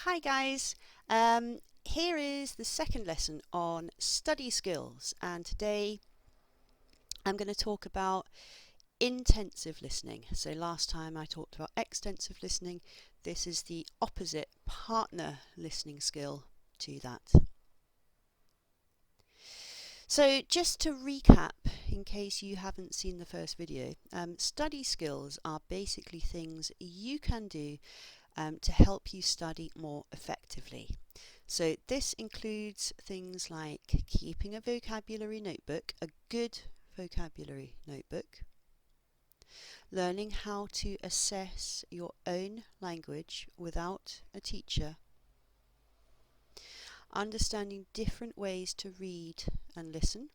Hi guys, here is the second lesson on study skills, and today I'm going to talk about intensive listening. So last time I talked about extensive listening. This is the opposite partner listening skill to that. So just to recap, in case you haven't seen the first video, study skills are basically things you can do to help you study more effectively. So this includes things like keeping a vocabulary notebook, a good vocabulary notebook, learning how to assess your own language without a teacher, understanding different ways to read and listen,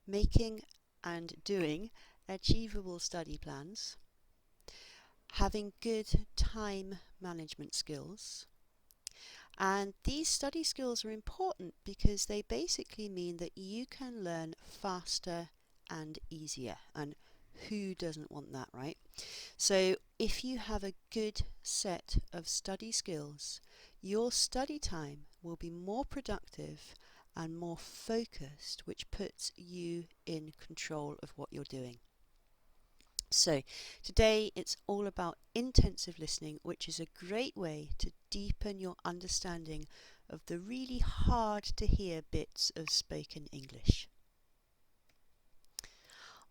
making and doing achievable study plans, having good time management skills. And these study skills are important because they basically mean that you can learn faster and easier. And who doesn't want that, right? So if you have a good set of study skills, your study time will be more productive and more focused, which puts you in control of what you're doing. So today it's all about intensive listening, which is a great way to deepen your understanding of the really hard to hear bits of spoken English.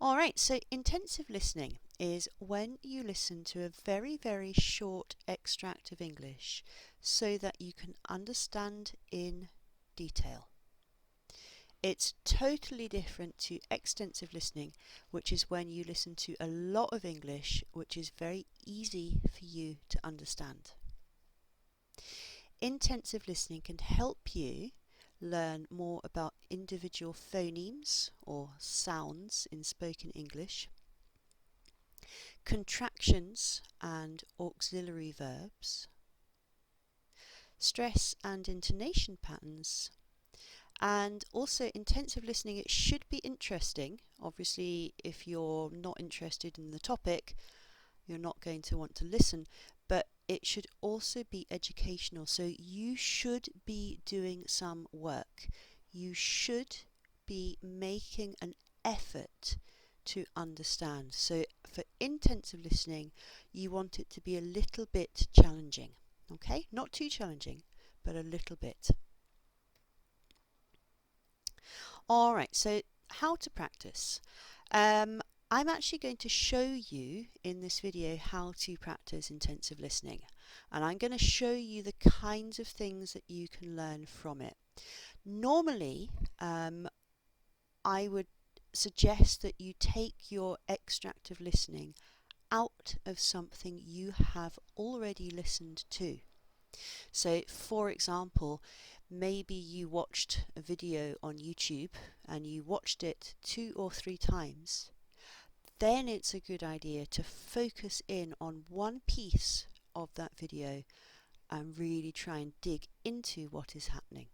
Alright, so intensive listening is when you listen to a very, very short extract of English so that you can understand in detail. It's totally different to extensive listening, which is when you listen to a lot of English, which is very easy for you to understand. Intensive listening can help you learn more about individual phonemes or sounds in spoken English, contractions and auxiliary verbs, stress and intonation patterns. And also intensive listening, it should be interesting. Obviously, if you're not interested in the topic, you're not going to want to listen, but it should also be educational. So you should be doing some work. You should be making an effort to understand. So for intensive listening, you want it to be a little bit challenging. Okay? Not too challenging, but a little bit. Alright, so how to practice. I'm actually going to show you in this video how to practice intensive listening, and I'm going to show you the kinds of things that you can learn from it. Normally, I would suggest that you take your extract of listening out of something you have already listened to. So, for example, maybe you watched a video on YouTube and you watched it 2 or 3 times. Then it's a good idea to focus in on one piece of that video and really try and dig into what is happening.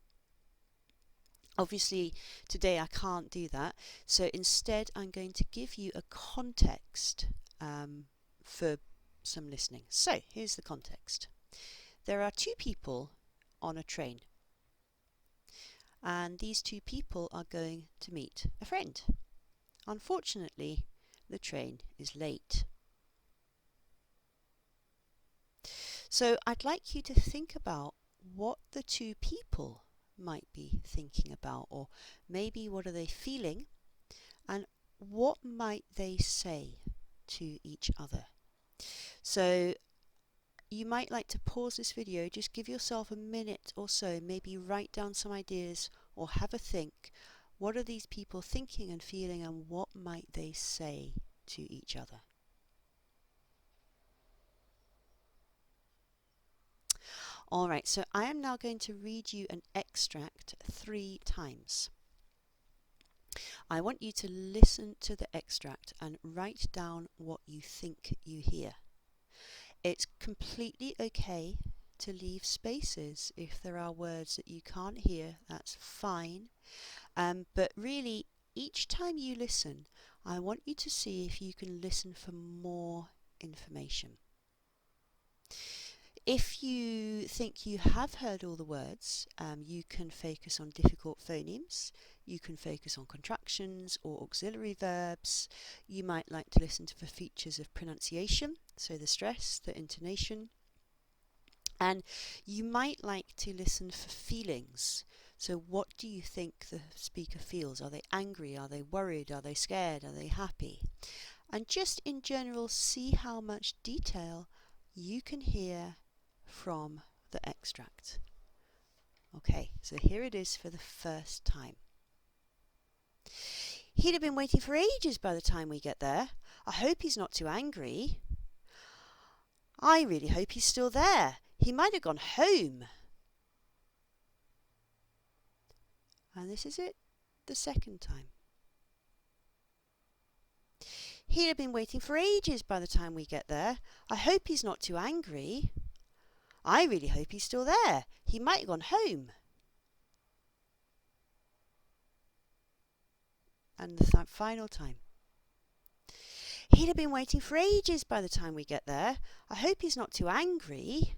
Obviously, today I can't do that, so instead I'm going to give you a context for some listening. So, here's the context. There are 2 people on a train, and these 2 people are going to meet a friend. Unfortunately, the train is late. So I'd like you to think about what the 2 people might be thinking about, or maybe what are they feeling, and what might they say to each other. So you might like to pause this video, just give yourself a minute or so, maybe write down some ideas or have a think. What are these people thinking and feeling, and what might they say to each other? Alright, so I am now going to read you an extract 3 times. I want you to listen to the extract and write down what you think you hear. It's completely okay to leave spaces if there are words that you can't hear, that's fine. But really, each time you listen, I want you to see if you can listen for more information. If you think you have heard all the words, you can focus on difficult phonemes, you can focus on contractions or auxiliary verbs. You might like to listen to the features of pronunciation, so the stress, the intonation, and you might like to listen for feelings. So what do you think the speaker feels? Are they angry? Are they worried? Are they scared? Are they happy? And just in general, see how much detail you can hear from the extract. Okay, so here it is for the first time. He'd have been waiting for ages by the time we get there. I hope he's not too angry. I really hope he's still there. He might have gone home. And this is it the second time. He'd have been waiting for ages by the time we get there. I hope he's not too angry. I really hope he's still there. He might have gone home. And the final time. He'd have been waiting for ages by the time we get there. I hope he's not too angry.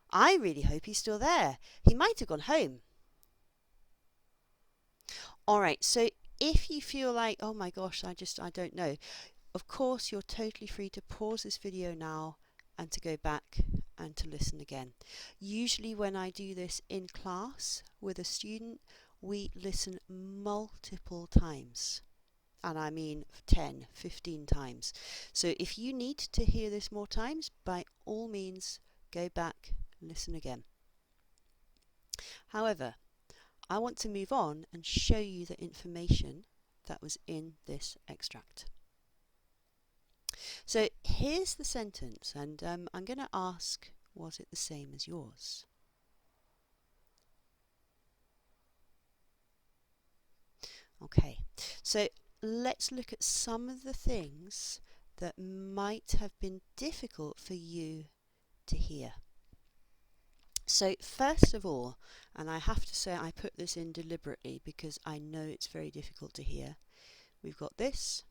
I really hope he's still there. He might have gone home. Alright, so if you feel like, oh my gosh, I don't know, of course you're totally free to pause this video now and to go back and to listen again. Usually when I do this in class with a student, we listen multiple times. And I mean 10, 15 times. So if you need to hear this more times, by all means, go back, listen again. However, I want to move on and show you the information that was in this extract. So here's the sentence, and I'm going to ask, was it the same as yours? Okay, so let's look at some of the things that might have been difficult for you to hear. So first of all, and I have to say I put this in deliberately because I know it's very difficult to hear, we've got this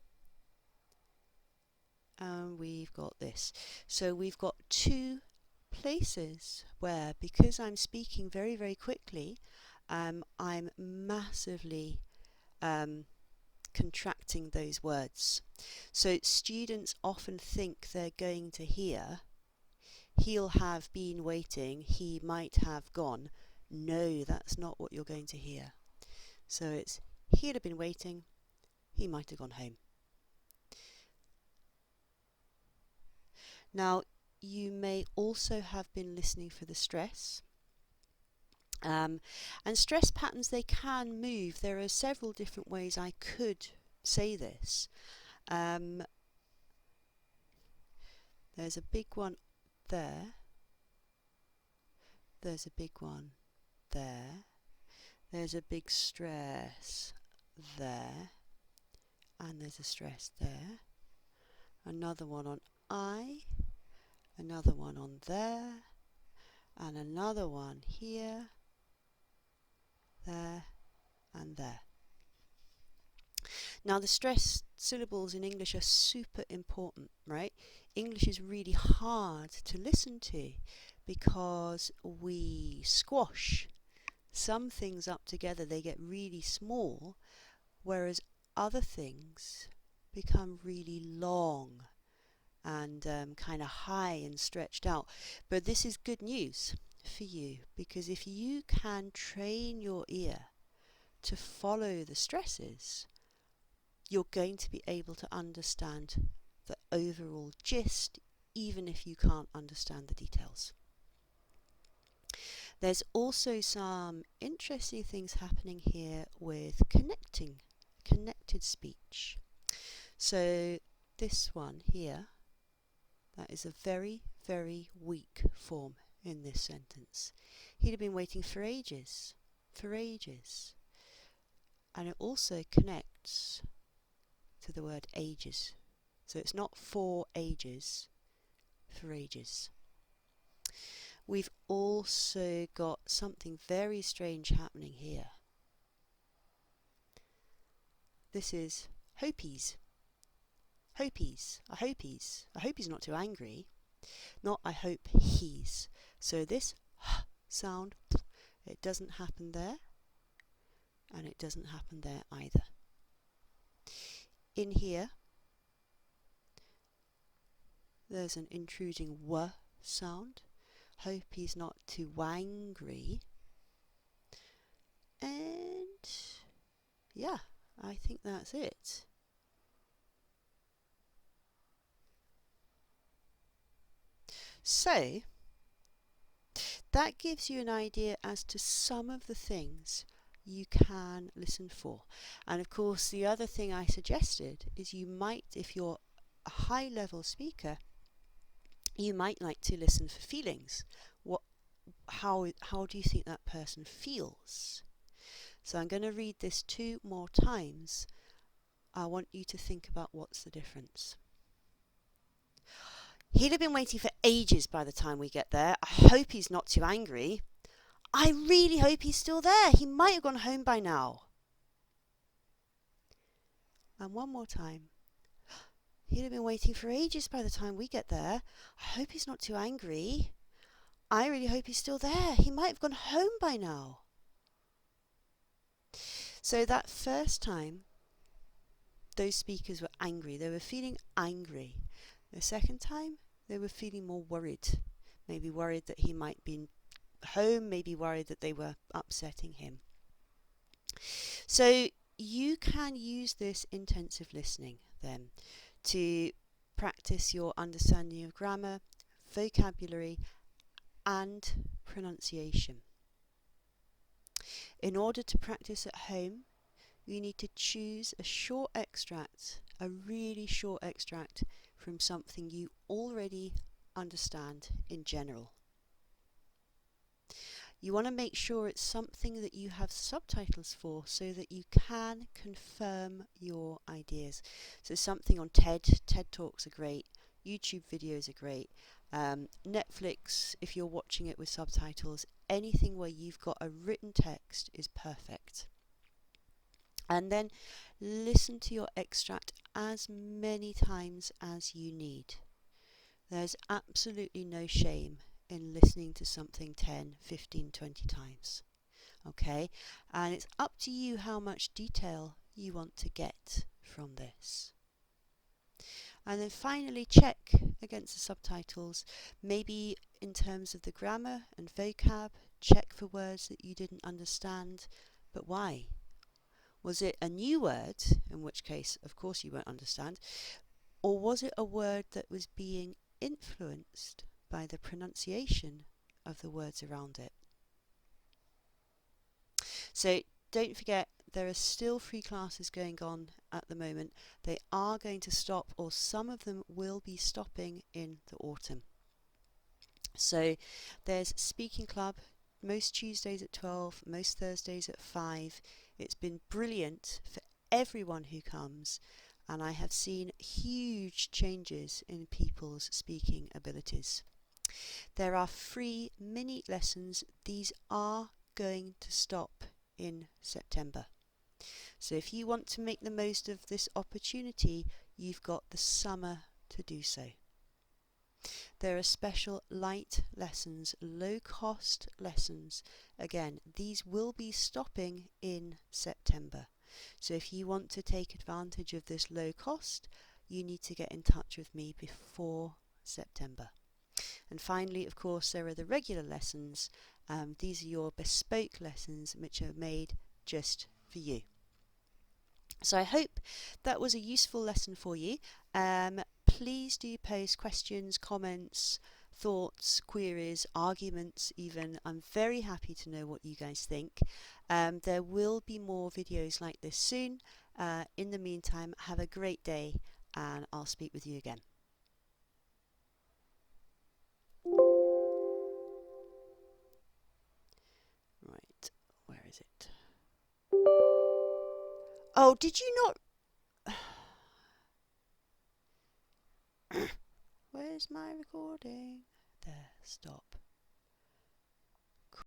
and we've got this. So we've got two places where, because I'm speaking very, very quickly, I'm massively contracting those words. So students often think they're going to hear, he'll have been waiting, he might have gone. No, that's not what you're going to hear. So it's, he'd have been waiting, he might have gone home. Now, you may also have been listening for the stress. And stress patterns, they can move. There are several different ways I could say this. There's a big one there. There's a big one there. There's a big stress there. And there's a stress there. Another one on I. Another one on there. And another one here. There and there. Now the stress syllables in English are super important, right? English is really hard to listen to because we squash some things up together, they get really small, whereas other things become really long and kind of high and stretched out. But this is good news for you, because if you can train your ear to follow the stresses, you're going to be able to understand the overall gist, even if you can't understand the details. There's also some interesting things happening here with connected speech. So this one here, that is a very, very weak form in this sentence. He'd have been waiting for ages, and it also connects to the word ages. So it's not for ages, for ages. We've also got something very strange happening here. This is hopies. Hopies. I hope he's not too angry. Not I hope he's. So this sound, it doesn't happen there, and it doesn't happen there either. In here, there's an intruding w sound. Hope he's not too angry. And yeah, I think that's it. So that gives you an idea as to some of the things you can listen for. And of course, the other thing I suggested is you might, if you're a high level speaker, you might like to listen for feelings. How do you think that person feels? So I'm going to read this 2 more times. I want you to think about what's the difference. He'd have been waiting for ages by the time we get there. I hope he's not too angry. I really hope he's still there. He might have gone home by now. And one more time. He'd have been waiting for ages by the time we get there. I hope he's not too angry. I really hope he's still there. He might have gone home by now. So that first time, those speakers were angry. They were feeling angry. The second time, they were feeling more worried. Maybe worried that he might be home, maybe worried that they were upsetting him. So you can use this intensive listening then to practice your understanding of grammar, vocabulary, and pronunciation. In order to practice at home, you need to choose a short extract, a really short extract from something you already understand in general. You want to make sure it's something that you have subtitles for so that you can confirm your ideas. So something on TED Talks are great, YouTube videos are great, Netflix, if you're watching it with subtitles, anything where you've got a written text is perfect. And then listen to your extract as many times as you need. There's absolutely no shame in listening to something 10, 15, 20 times. Okay? And it's up to you how much detail you want to get from this. And then finally check against the subtitles, maybe in terms of the grammar and vocab, check for words that you didn't understand, but why? Was it a new word, in which case, of course, you won't understand, or was it a word that was being influenced by the pronunciation of the words around it? So don't forget, there are still free classes going on at the moment. They are going to stop, or some of them will be stopping in the autumn. So there's Speaking Club, most Tuesdays at 12, most Thursdays at 5. It's been brilliant for everyone who comes, and I have seen huge changes in people's speaking abilities. There are free mini lessons. These are going to stop in September. So if you want to make the most of this opportunity, you've got the summer to do so. There are special light lessons, low-cost lessons. Again, these will be stopping in September. So if you want to take advantage of this low cost, you need to get in touch with me before September. And finally, of course, there are the regular lessons. These are your bespoke lessons which are made just for you. So I hope that was a useful lesson for you. Please do post questions, comments, thoughts, queries, arguments even. I'm very happy to know what you guys think. There will be more videos like this soon. In the meantime, have a great day and I'll speak with you again. Right, where is it? Oh, did you not... Where's my recording? There, stop.